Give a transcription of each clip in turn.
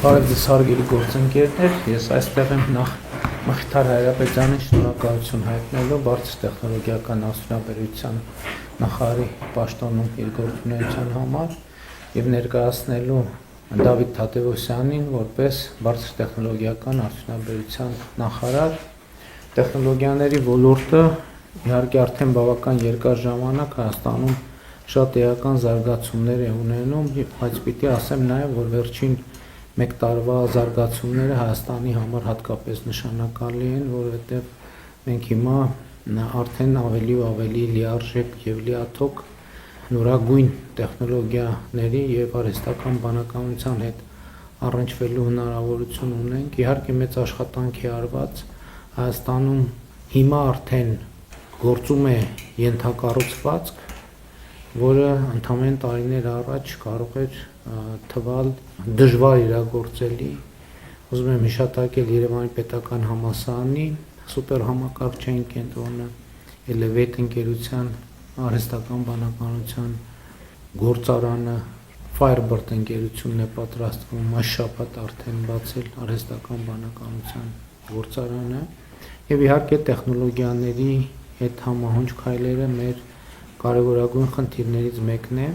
Բարև ձեզ հարգելի գործընկերներ, ես այստեղ եմ նախ Մխիթար Հայրապետյանին շնորհակալություն հայտնելու բարձր տեխնոլոգիական արդյունաբերության նախարարի պաշտոնում իր գործունեության համար եւ ներկայացնելու Դավիթ Թադևոսյանին որպես բարձր տեխնոլոգիական արդյունաբերության նախարար։ Տեխնոլոգիաների ոլորտը իհարկե արդեն բավական երկար ժամանակ Հայաստանում շատ էական զարգացումներ է ունենում, բայց պիտի ասեմ նաեւ, որ վերջին մեկ տարվա զարգացումները Հայաստանի համար հատկապես նշանակալի են, որովհետև մենք հիմա արդեն ավելի ու ավելի լիարժեք եւ լիաթոք նորագույն տեխնոլոգիաների եւ արհեստական բանականության հետ առնչվելու հնարավորություն ունենք։ Իհարկե մեծ աշխատանք է արված Հայաստանում, հիմա արդեն գործում է ենթակառուցվածք, որը ընդամենը տարիներ առաջ կարող էր թվալ դժվար իրագործելի։ Ուզում եմ հիշատակել Երևանի պետական համալսարանի սուպեր համակարգչային կենտրոնը, Elevate ընկերության արհեստական բանականության գործարանը, Firebird ընկերությունն է պատրաստվում այս շաբաթ արդեն բացել արհեստական բանականության գործարանը, եւ իհարկե տեխնոլոգիաների հետ համահունչ քայլերը մեր կարևորագույն խնդիրներից մեկն է,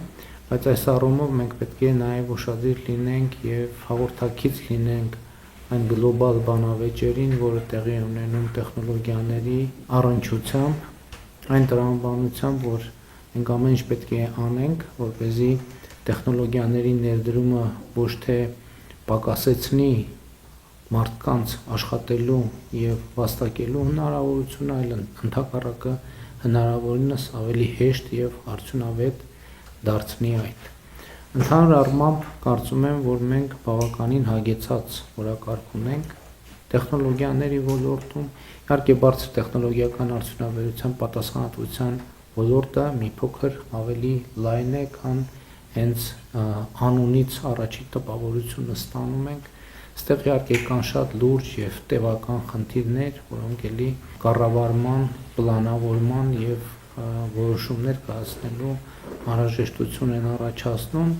բայց այս առումով մենք պետք է նաև ուշադիր լինենք եւ հաղորդակից լինենք այն գլոբալ բանավեճերին, որը տեղի է ունենում տեխնոլոգիաների առնչությամբ, այն տրամաբանությամբ, որ մենք ամեն ինչ պետք է անենք, որպեսզի տեխնոլոգիաների ներդրումը ոչ թե պակասեցնի մարդկանց աշխատելու եւ վաստակելու հնարավորությունը, այլ ընդհակառակը հնարավորինս ավելի հեշտ եւ արդյունավետ դարձնի այդ։ Ընդհանուր առմամբ կարծում եմ, որ մենք բավականին հագեցած օրակարգ ունենք տեխնոլոգիաների ոլորտում, իհարկե բարձր տեխնոլոգիական արդյունաբերության պատասխանատվության ոլորտը մի փոքր ավելի լայն է, քան հենց անունից առաջի տպավորությունը ստանում ենք։ Այստեղ իհարկե կան շատ լուրջ եւ տևական խնդիրներ, որոնք էլի կառավարման, պլանավորման եւ որոշումներ կայացնելու անհրաժեշտություն են առաջացնում,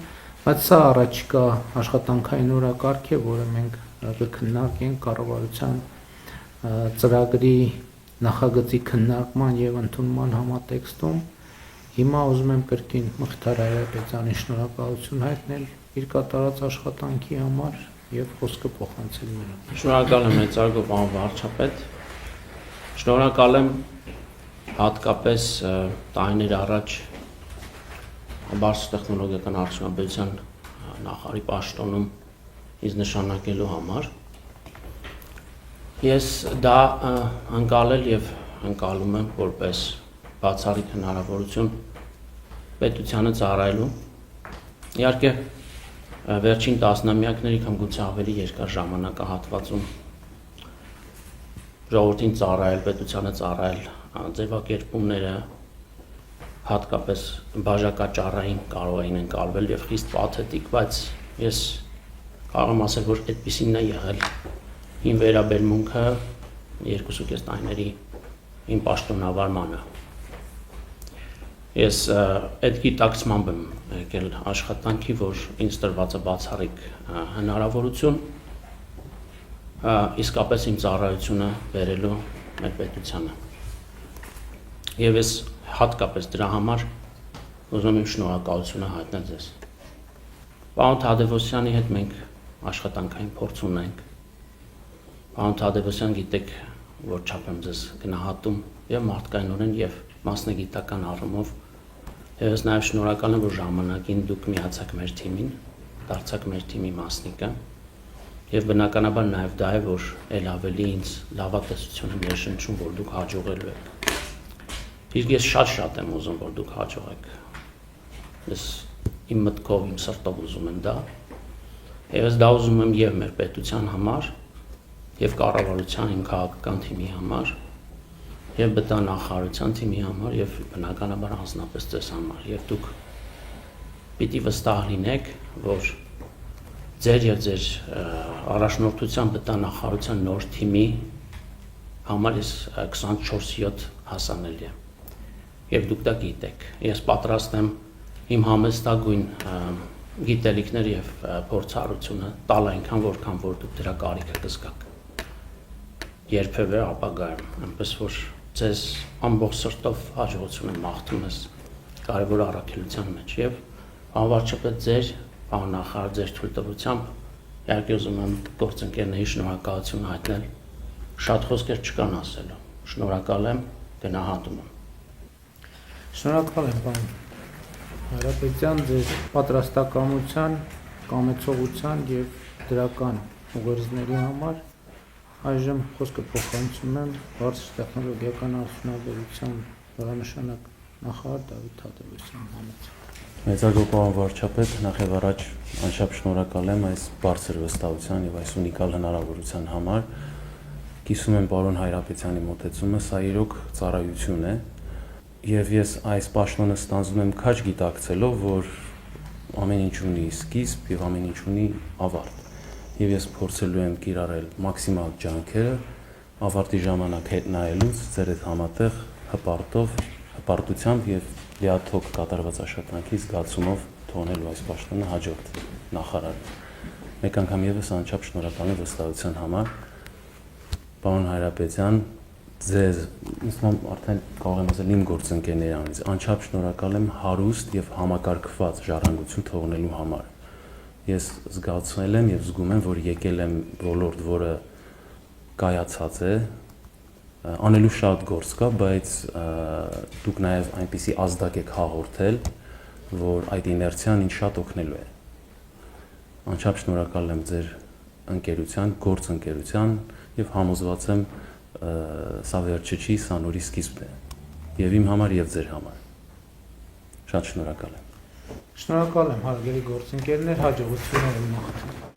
բայց սա առաջիկա աշխատանքային օրակարգ է, որը մենք կքննարկենք կառավարության ծրագրի նախագծի քննարկման եւ ընդունման համատեքստում։ Հիմա ուզում եմ կրկին Մխիթար Հայրապետյանին շնորհակալություն հայտնել իր կատարած աշխատանքի համար եւ խոսքը փոխանցել նրան։ Շնորհակալ եմ մեծարգո պարոն վարչապետ։ Շնորհակալ եմ հատկապես տարիներ առաջ բարձր տեխնոլոգիական արդյունաբերության նախարարի պաշտոնում ինձ նշանակելու համար։ Ես դա ընկալել եւ ընկալում եմ որպես բացառիկ հնարավորություն պետությանը ծառայելու։ Իհարկե վերջին տասնամյակների կամ գուցե ավելի երկար ժամանակահատվածում ժողովրդին ծառայել, պետությանը ծառայել ձևակերպումները հատկապես բաժակաճառային կարող էին ընկալվել եւ խիստ պաթետիկ, բայց ես կարող եմ ասել, որ այդպիսին է եղել իմ վերաբերմունքը 2.5 տարիների իմ պաշտոնավարմանը։ Ես այդ գիտակցմամբ եմ եկել աշխատանքի, որ ինձ տրված է բացառիկ հնարավորություն իսկապես իմ ծառայությունը բերելու մեր պետությանը։ Եվ ես հատկապես դրա համար ուզում եմ շնորհակալությունը հայտնել ձեզ։ Պարոն Թադևոսյանի հետ մենք աշխատանքային փորձ ունենք։ Պարոն Թադևոսյան, գիտեք, որ չափ եմ ձեզ գնահատում եւ մարդկայնորեն եւ մասնագիտական առումով, եւ ես նաեւ շնորհակալ եմ, որ ժամանակին դուք միացաք մեր թիմին, դարձաք մեր թիմի մասնիկը, եւ բնականաբար նաեւ դա է, որ ել ավելի ինձ լավատեսություն եմ ներշնչում, որ դուք հաջողելու եք։ Իսկ ես շատ եմ ուզում, որ դուք հաջողեք։ Ես իմ մտքով, իմ սրտով ուզում եմ դա, եւ ես դա ուզում եմ եւ մեր պետության համար, եւ կառավարության իմ քաղաքական թիմի համար, եւ բտանախարարության թիմի համար եւ բնականաբար անձնապես ձեզ համար, եւ դուք պիտի վստահ լինեք, որ ձեր եւ ձեր առաջնորդության բտանախարարության նոր թիմի համար ես 24/7 հասանելի եմ եւ դուք դա գիտեք։ Ես պատրաստ եմ իմ համեստագույն գիտելիքներ եւ փորձառությունը տալ այնքան, որքան որ դուք դրա կարիքը կզգաք։ Երբևէ ապագայում, այնպես որ ձեզ ամբողջ սրտով հաջողություն եմ մաղթում ես կարևոր առաքելության մեջ եւ անվարչապետ ձեր բանախար ձեր թույլտվությամբ իհարկե ուզում եմ գործընկերների շնորհակալություն հայտնել։ Շատ խոսքեր չկան ասելու։ Շնորհակալ եմ, գնահատում եմ։ Շնորհակալ եմ, պարոն Հայրապետյան, ձեր պատրաստակամության, կամեցողության եւ դրական ուղերձների համար։ Այժմ խոսքը փոխանցում եմ բարձր տեխնոլոգիական արդյունաբերության վրանշանակ նախարար Դավիթ Թադևոսյանին համեցեք։ Մեծարգո պարոն վարչապետ, նախ եւ առաջ անշապ շնորհակալ եմ այս բարձր վստահության եւ այս ունիկալ հնարավորության համար։ Կիսում եմ պարոն Հայրապետյանի մոտեցումը, սա իրոք ծառայություն է եւ ես այս պաշտոնը ստանձնում եմ քաջ գիտակցելով, որ ամեն ինչ ունի սկիզբ եւ ամեն ինչ ունի ավարտ։ Եվ ես փորձելու եմ կիրառել մաքսիմալ ջանքերը ավարտի ժամանակ հետ նայելուց ձեր այդ համատեղ հպարտությամբ եւ լիաթոք կատարված աշխատանքի զգացումով թողնելու այս պաշտոնը հաջորդ նախարարին։ Մեկ անգամ եւս անչափ շնորհակալ եմ վստահության համար։ Պարոն Հայրապետյան, ձեզ արդեն կարող եմ ասել իմ գործընկերների անունից անչափ շնորհակալ եմ հարուստ եւ համակարգված ժառանգություն թողնելու համար։ Ես զգացել եմ եւ զգում եմ, որ եկել եմ ոլորտ, որը կայացած է, անելու շատ գործ կա, բայց դուք նաեւ այնպիսի ազդակ եք հաղորդել, որ այդ իներցիան ինձ շատ օգնելու է։ Անչափ շնորհակալ եմ ձեր ընկերության, գործընկերության եւ համոզված եմ սա վերջը չի, սա նորի սկիզբն է։ Եվ իմ համար եւ ձեր համար։ Շատ շնորհակալ եմ։ Շնորհակալ եմ, հարգելի գործընկերներ, հաջողություն եմ մաղթում։